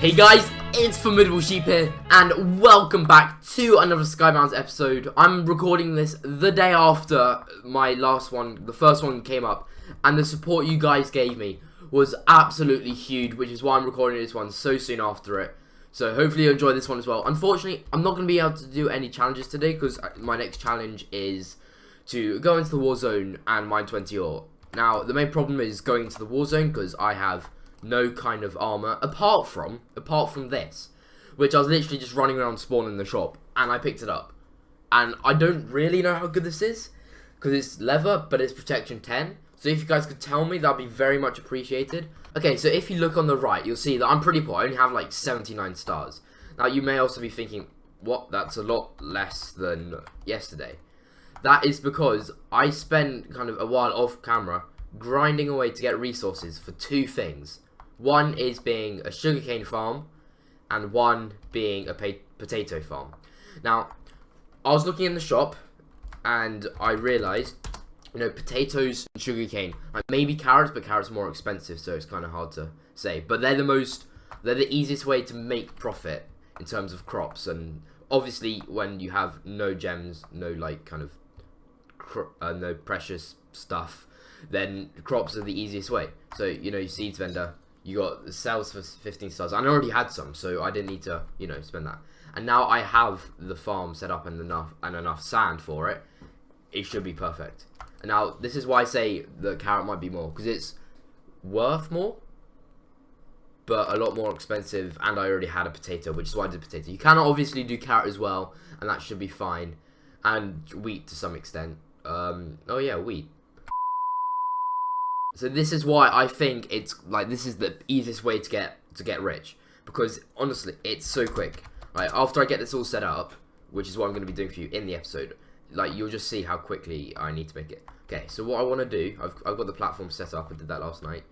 Hey guys, it's FormidableSheep here, and welcome back to another SKYBOUNDS episode. I'm recording this the day after my last one, the first one came up, and the support you guys gave me was absolutely huge, which is why I'm recording this one so soon after it. So hopefully you enjoy this one as well. Unfortunately, I'm not going to be able to do any challenges today, because my next challenge is to go into the war zone and mine 20 ore. Now, the main problem is going into the war zone, because I have no kind of armor apart from this, which I was literally just running around spawning in the shop, and I picked it up. And I don't really know how good this is, because it's leather, but it's protection 10. So if you guys could tell me, that'd be very much appreciated. Okay, so if you look on the right, you'll see that I'm pretty poor. I only have like 79 stars. Now, you may also be thinking, what? That's a lot less than yesterday. That is because I spent kind of a while off camera grinding away to get resources for two things. One is being a sugarcane farm, and one being a potato farm. Now, I was looking in the shop, and I realised, you know, potatoes and sugarcane, like maybe carrots, but carrots are more expensive, so it's kind of hard to say. But they're the easiest way to make profit in terms of crops, and obviously when you have no gems, no like kind of no precious stuff, then crops are the easiest way. So, you know, your seeds vendor, you got sales for 15 stars. I already had some, so I didn't need to, you know, spend that. And now I have the farm set up and enough sand for it. It should be perfect. And now this is why I say the carrot might be more, because it's worth more, but a lot more expensive. And I already had a potato, which is why I did potato. You can obviously do carrot as well, and that should be fine. And wheat to some extent. Oh yeah, wheat. So this is why I think it's like this is the easiest way to get rich, because honestly it's so quick. Like after I get this all set up, which is what I'm going to be doing for you in the episode, like you'll just see how quickly I need to make it. Okay, so what I want to do, I've got the platform set up. I did that last night.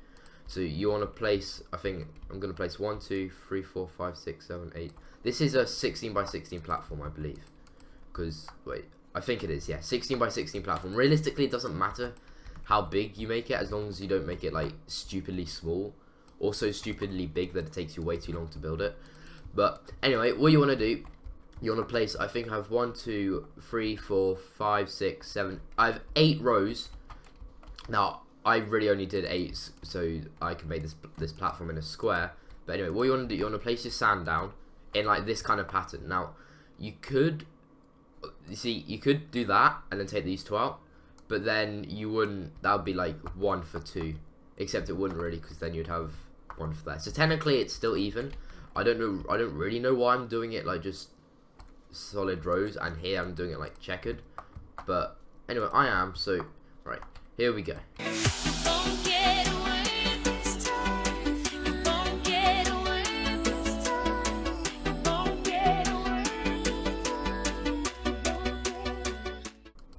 So you want to place, I think I'm going to place 1, 2, 3, 4, 5, 6, 7, 8. This is a 16 by 16 platform, I believe. Because wait, I think it is. Yeah, 16 by 16 platform. Realistically, it doesn't matter how big you make it, as long as you don't make it like stupidly small or so stupidly big that it takes you way too long to build it. But anyway, what you want to do, you want to place, I think I have 1, 2, 3, 4, 5, 6, 7, I have 8 rows. Now I really only did 8 so I can make this platform in a square. But anyway, what you want to do, you want to place your sand down in like this kind of pattern. Now you could do that and then take these two out, but then you wouldn't, that would be like 1 for 2, except it wouldn't really, because then you'd have 1 for that. So technically it's still even. I don't really know why I'm doing it like just solid rows, and here I'm doing it like checkered, but anyway I am. So right, here we go.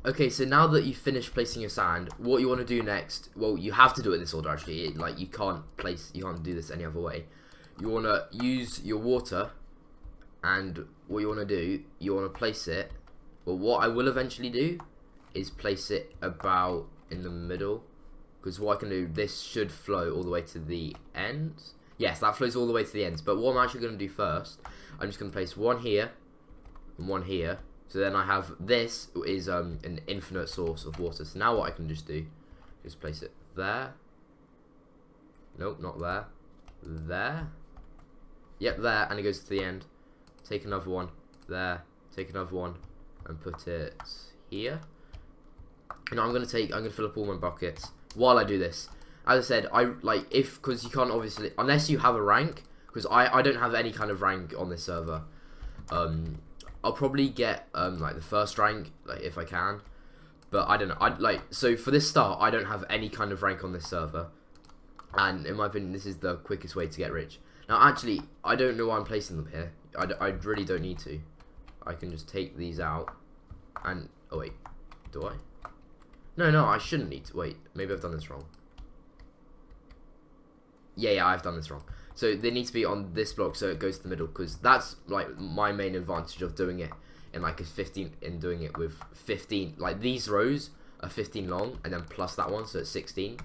Okay, so now that you've finished placing your sand, what you want to do next, well, you have to do it this order actually, like you can't do this any other way. You want to use your water, and what you want to do, you want to place it, well, what I will eventually do is place it about in the middle, because what I can do, this should flow all the way to the ends. Yes, that flows all the way to the ends, but what I'm actually going to do first, I'm just going to place one here, and one here. So then I have, this is an infinite source of water. So now what I can just do is place it there. Nope, not there. There. Yep, there, and it goes to the end. Take another one there. Take another one and put it here. And I'm gonna fill up all my buckets while I do this. As I said, because you can't obviously, unless you have a rank, because I don't have any kind of rank on this server. I'll probably get like the first rank, like if I can, but I don't know. So for this start, I don't have any kind of rank on this server, and in my opinion, this is the quickest way to get rich. Now, actually, I don't know why I'm placing them here. I really don't need to. I can just take these out, and oh wait, do I? No, I shouldn't need to. Wait, maybe I've done this wrong. Yeah, I've done this wrong. So they need to be on this block, so it goes to the middle, because that's like my main advantage of doing it in like a 15, in doing it with 15. Like these rows are 15 long, and then plus that one, so it's 16.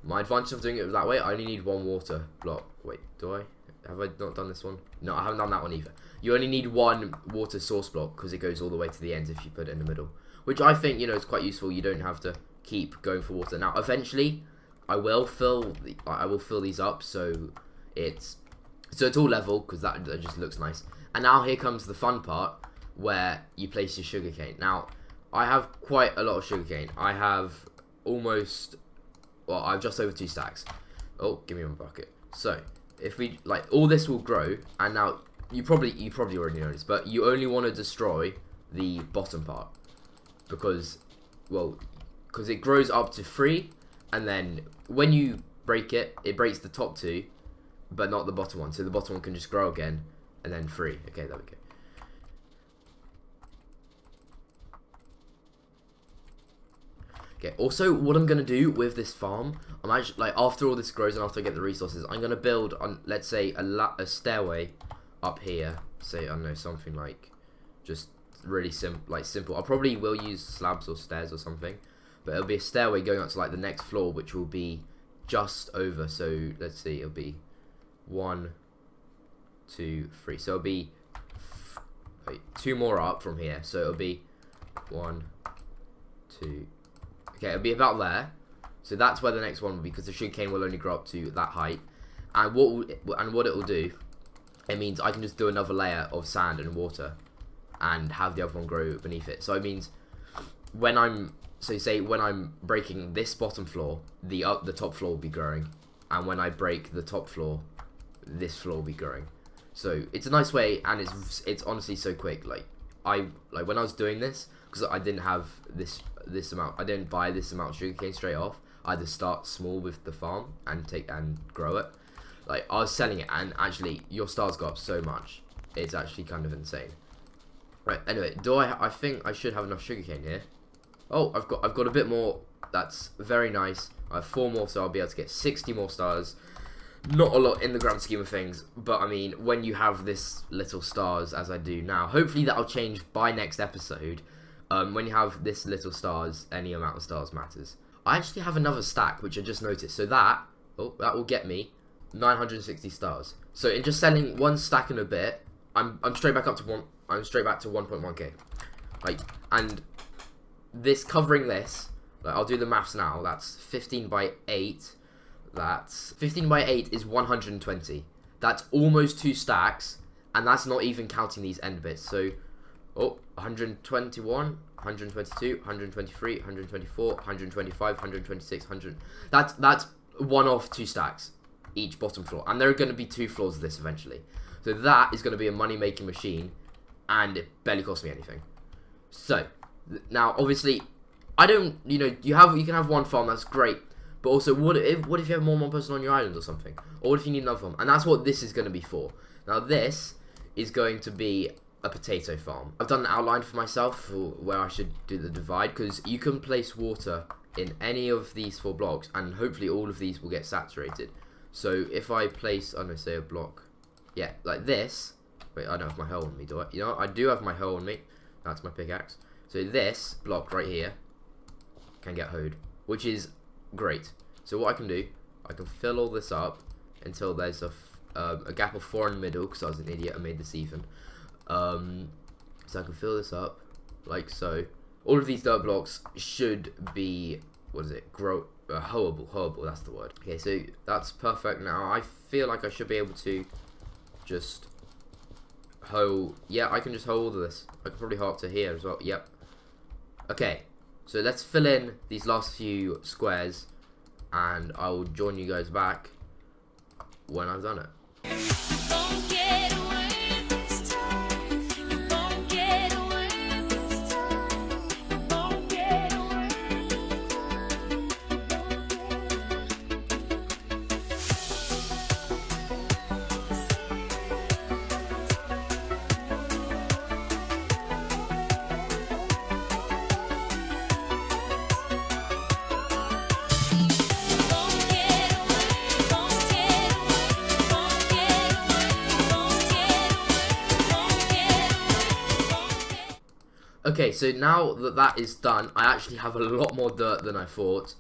My advantage of doing it that way, I only need one water block. Wait, do I? Have I not done this one? No, I haven't done that one either. You only need one water source block because it goes all the way to the end if you put it in the middle. Which I think, you know, is quite useful. You don't have to keep going for water. Now, eventually, I will fill these up so it's all level because that just looks nice. And now here comes the fun part where you place your sugarcane. Now, I have quite a lot of sugarcane. I have almost, well, I have just over 2 stacks. Oh, give me my bucket. So, if we, like, all this will grow, and now, you probably already know this, but you only want to destroy the bottom part. Because, well, because it grows up to 3, and then when you break it, it breaks the top 2, but not the bottom one. So the bottom one can just grow again, and then 3. Okay, there we go. Okay, also, what I'm going to do with this farm, I'm actually, like, after all this grows and after I get the resources, I'm going to build, on, let's say, a stairway up here. Say, I don't know, something like, just really simple. I probably will use slabs or stairs or something, but it'll be a stairway going up to, like, the next floor, which will be just over. So, let's see, it'll be 1, 2, 3. So, it'll be, wait, 2 more up from here. So, it'll be 1, 2, okay, it'll be about there. So that's where the next one will be, because the sugarcane will only grow up to that height. And what it will do, it means I can just do another layer of sand and water, and have the other one grow beneath it. So it means when I'm breaking this bottom floor, the top floor will be growing, and when I break the top floor, this floor will be growing. So it's a nice way, and it's honestly so quick. Like when I was doing this, because I didn't have this amount, I didn't buy this amount of sugarcane straight off. I just start small with the farm and grow it. Like, I was selling it, and actually your stars go up so much. It's actually kind of insane. Right, anyway, I think I should have enough sugarcane here. Oh, I've got a bit more. That's very nice. I have 4 more, so I'll be able to get 60 more stars. Not a lot in the grand scheme of things, but I mean, when you have this little stars as I do now, hopefully that'll change by next episode. When you have this little stars, any amount of stars matters. I actually have another stack, which I just noticed. So that will get me 960 stars. So in just selling 1 stack and a bit, I'm straight back up to 1.1k. Like, and this covering this, like, I'll do the maths now. That's 15 by 8. That's 15 by 8 is 120. That's almost 2 stacks, and that's not even counting these end bits. So, 121, 122, 123, 124, 125, 126, 100. That's one off 2 stacks each bottom floor, and there are going to be 2 floors of this eventually. So that is going to be a money making machine, and it barely costs me anything. So now, obviously, I don't, you know, you can have 1 farm, that's great. But also, what if you have more than 1 person on your island or something? Or what if you need another farm? And that's what this is going to be for. Now, this is going to be a potato farm. I've done an outline for myself for where I should do the divide, because you can place water in any of these 4 blocks, and hopefully all of these will get saturated. So if I place, I'm going to say a block, yeah, like this. Wait, I don't have my hoe on me, do I? You know, I do have my hoe on me. That's my pickaxe. So this block right here can get hoed, which is great. So what I can do, I can fill all this up until there's a gap of 4 in the middle, because I was an idiot and made this even. So I can fill this up like so. All of these dirt blocks should be, what is it, hoeable, that's the word. Okay, so that's perfect. Now I feel like I should be able to just hoe. Yeah, I can just hoe all of this. I can probably hoe up to here as well. Yep. Okay, so let's fill in these last few squares, and I will join you guys back when I've done it. Okay, so now that is done, I actually have a lot more dirt than I thought.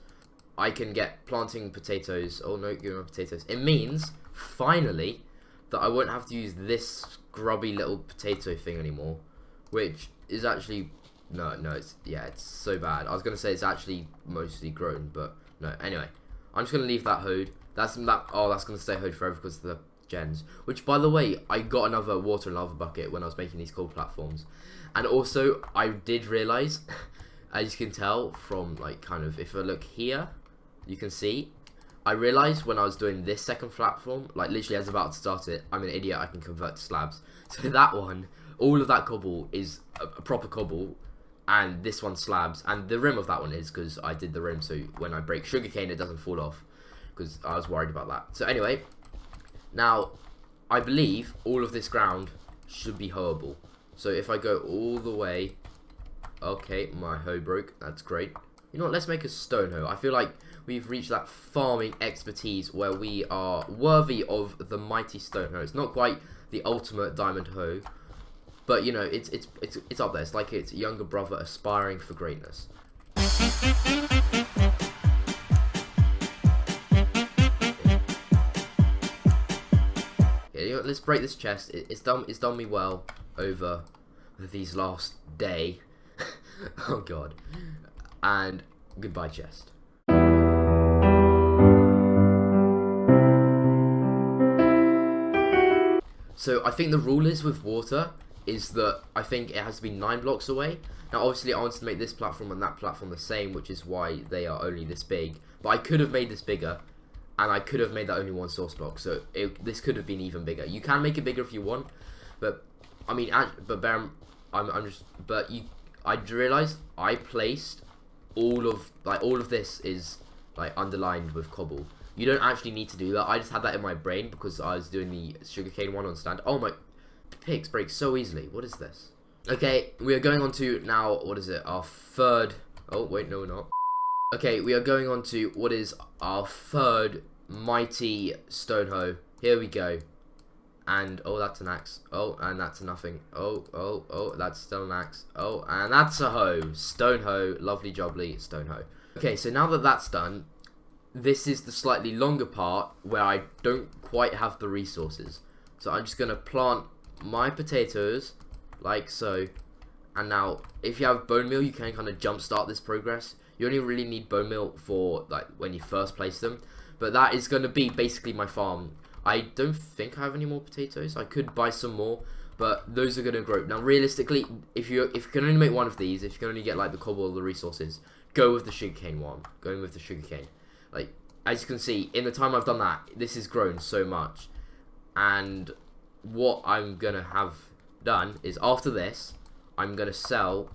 I can get planting potatoes. Oh no, give me my potatoes. It means, finally, that I won't have to use this grubby little potato thing anymore. Which is actually... No, it's so bad. I was going to say it's actually mostly grown, but no. Anyway, I'm just going to leave that hoed. That's going to stay hoed forever because of the gens. Which, by the way, I got another water and lava bucket when I was making these coal platforms. And also, I did realise, as you can tell from, like, kind of, if I look here, you can see, I realised when I was doing this second platform, like, literally as I was about to start it, I'm an idiot, I can convert to slabs. So that one, all of that cobble is a proper cobble, and this one slabs, and the rim of that one is because I did the rim, so when I break sugarcane it doesn't fall off, because I was worried about that. So anyway, now I believe all of this ground should be hoeable. So if I go all the way, okay, my hoe broke, that's great. You know what, let's make a stone hoe. I feel like we've reached that farming expertise where we are worthy of the mighty stone hoe. It's not quite the ultimate diamond hoe, but you know, it's up there. It's like its younger brother aspiring for greatness. Yeah, you know, let's break this chest. It's done me well over these last day. Oh god. And goodbye chest. So I think the rule is with water is that I think it has to be 9 blocks away. Now obviously I wanted to make this platform and that platform the same, which is why they are only this big. But I could have made this bigger, and I could have made that only 1 source block, so this could have been even bigger. You can make it bigger if you want, but I mean, I realized I placed all of this is like underlined with cobble. You don't actually need to do that. I just had that in my brain because I was doing the sugarcane one on stand. Oh my, picks break so easily. What is this? Okay, we are going on to now, what is it? Our third, oh wait, no we're not. Okay, we are going on to what is our third mighty stone hoe. Here we go. And, oh, that's an axe. Oh, and that's a nothing. Oh, that's still an axe. Oh, and that's a hoe. Stone hoe. Lovely jubbly stone hoe. Okay, so now that that's done, this is the slightly longer part where I don't quite have the resources. So I'm just going to plant my potatoes, like so. And now, if you have bone meal, you can kind of jumpstart this progress. You only really need bone meal for, like, when you first place them. But that is going to be basically my farm. I don't think I have any more potatoes. I could buy some more, but those are going to grow. Now, realistically, if you can only make one of these, if you can only get, like, the cobble or the resources, go with the sugarcane one. Going with the sugarcane. Like, as you can see, in the time I've done that, this has grown so much. And what I'm going to have done is, after this, I'm going to sell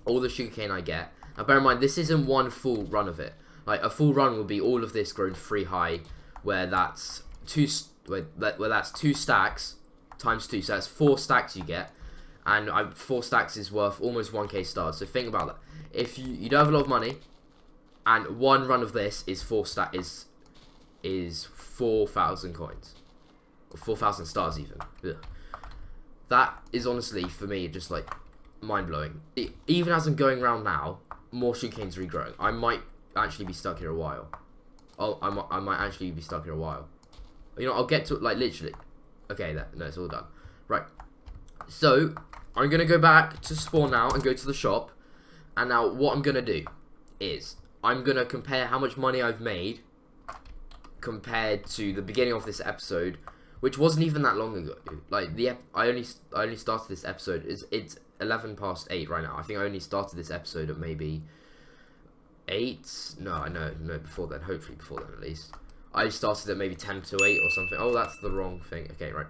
all the sugarcane I get. Now, bear in mind, this isn't one full run of it. Like, a full run will be all of this grown 3 high, where that's where that's 2 stacks times 2, so that's 4 stacks you get, and 4 stacks is worth almost 1k stars. So think about that. If you don't have a lot of money, and one run of this is 4,000 coins, or 4,000 stars even. Ugh. That is honestly for me just like mind blowing. Even as I'm going around now, more sugarcane's regrowing. I might actually be stuck here a while. Oh, I might actually be stuck here a while. You know, I'll get to it, like, literally. Okay, no, it's all done. Right. So, I'm going to go back to spawn now and go to the shop. And now, what I'm going to do is, I'm going to compare how much money I've made compared to the beginning of this episode, which wasn't even that long ago. Like, I only started this episode. It's 11 past 8 right now. I think I only started this episode at maybe 8. No, before then. Hopefully before then, at least. I started at maybe 10 to 8 or something. Oh, that's the wrong thing. Okay, right.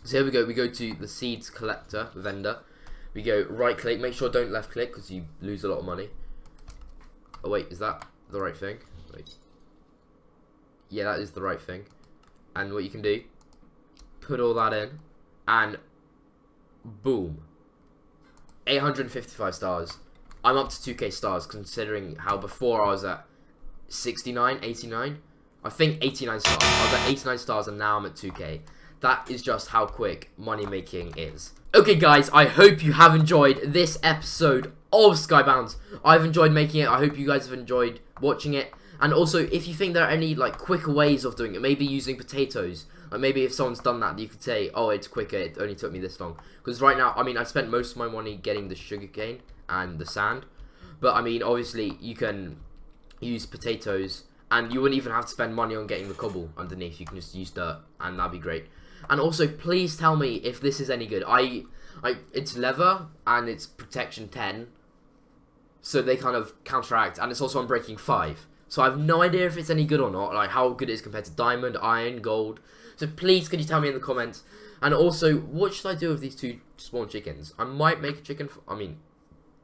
So here we go. We go to the seeds collector, vendor. We go right click. Make sure don't left click because you lose a lot of money. Oh, wait. Is that the right thing? Wait. Yeah, that is the right thing. And what you can do, put all that in, and boom. 855 stars. I'm up to 2k stars considering how before I was at 69, 89. I think 89 stars. I was at 89 stars and now I'm at 2k. That is just how quick money making is. Okay guys, I hope you have enjoyed this episode of Skybounds. I've enjoyed making it. I hope you guys have enjoyed watching it. And also, if you think there are any like quicker ways of doing it, maybe using potatoes. Like maybe if someone's done that, you could say, oh, it's quicker, it only took me this long. Because right now, I mean, I spent most of my money getting the sugarcane and the sand. But I mean, obviously, you can use potatoes, and you wouldn't even have to spend money on getting the cobble underneath. You can just use dirt, and that'd be great. And also, please tell me if this is any good. It's leather, and it's protection 10. So they kind of counteract, and it's also unbreaking 5. So I have no idea if it's any good or not, like how good it is compared to diamond, iron, gold. So please, could you tell me in the comments? And also, what should I do with these 2 spawn chickens? I might make a chicken I mean,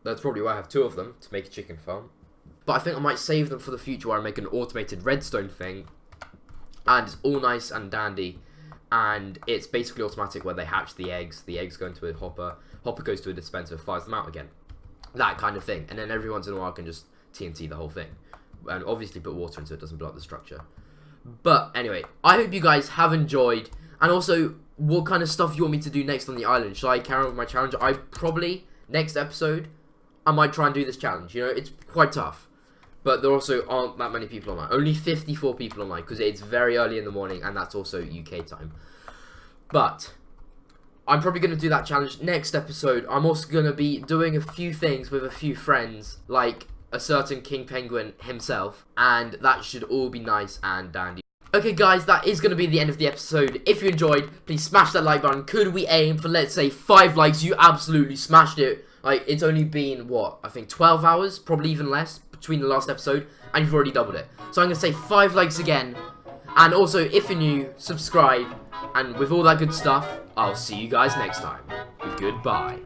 that's probably why I have 2 of them, to make a chicken farm. But I think I might save them for the future where I make an automated redstone thing. And it's all nice and dandy. And it's basically automatic where they hatch the eggs go into a hopper, hopper goes to a dispenser, fires them out again. That kind of thing. And then every once in a while I can just TNT the whole thing. And obviously put water in so it doesn't blow up the structure. But anyway, I hope you guys have enjoyed. And also, what kind of stuff you want me to do next on the island? Should I carry on with my challenge? I probably, next episode, I might try and do this challenge. You know, it's quite tough. But there also aren't that many people online. Only 54 people online, because it's very early in the morning, and that's also UK time. But I'm probably going to do that challenge next episode. I'm also going to be doing a few things with a few friends, like a certain King Penguin himself, and that should all be nice and dandy. Okay guys, that is going to be the end of the episode. If you enjoyed, please smash that like button. Could we aim for, let's say, 5 likes? You absolutely smashed it. Like, it's only been, what, I think 12 hours, probably even less, between the last episode, and you've already doubled it. So I'm going to say 5 likes again, and also, if you're new, subscribe, and with all that good stuff, I'll see you guys next time. Goodbye.